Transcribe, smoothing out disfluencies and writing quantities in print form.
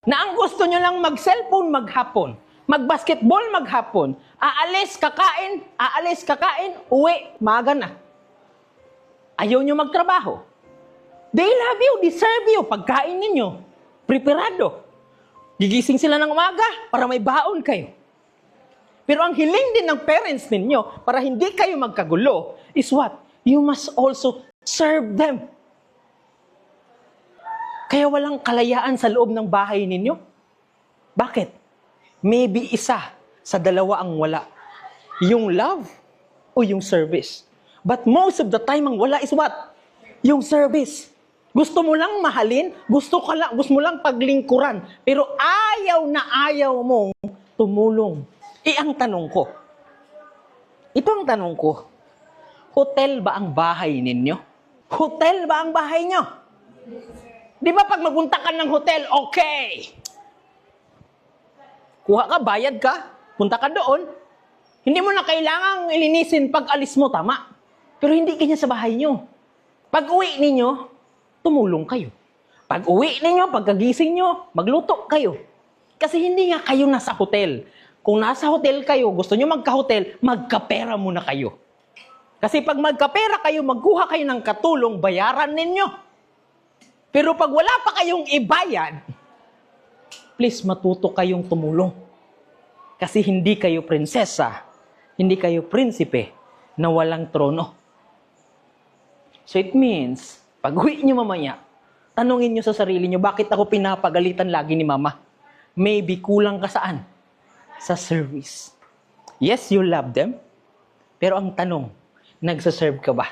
Na ang gusto nyo lang mag-cellphone maghapon, mag-basketball maghapon, aalis, kakain, uwi, maaga na. Ayaw nyo magtrabaho. They love you, deserve you, pagkain ninyo, preparado. Gigising sila ng umaga para may baon kayo. Pero ang hiling din ng parents ninyo para hindi kayo magkagulo is what? You must also serve them. Kaya walang kalayaan sa loob ng bahay ninyo. Bakit? Maybe isa sa dalawa ang wala. Yung love o yung service. But most of the time ang wala is what? Yung service. Gusto mo lang mahalin, gusto mo lang paglingkuran, pero ayaw na ayaw mong tumulong. Ang tanong ko, ito ang tanong ko, hotel ba ang bahay ninyo? Hotel ba ang bahay nyo? Di ba pag magpunta ka ng hotel, okay. Kuha ka, bayad ka, punta ka doon. Hindi mo na kailangang ilinisin pag alis mo, tama. Pero hindi kanya sa bahay nyo. Pag uwi ninyo, tumulong kayo. Pag uwi ninyo, pagkagising nyo, magluto kayo. Kasi hindi nga kayo nasa hotel. Kung nasa hotel kayo, gusto nyo magka-hotel, magkapera muna kayo. Kasi pag magkapera kayo, magkuha kayo ng katulong, bayaran ninyo. Pero pag wala pa kayong ibayad, please matuto kayong tumulong. Kasi hindi kayo prinsesa, hindi kayo prinsipe na walang trono. So it means, pag uwi nyo mamaya, tanungin nyo sa sarili nyo, bakit ako pinapagalitan lagi ni mama? Maybe kulang ka saan? Sa service. Yes, you love them. Pero ang tanong, nagsaserve ka ba?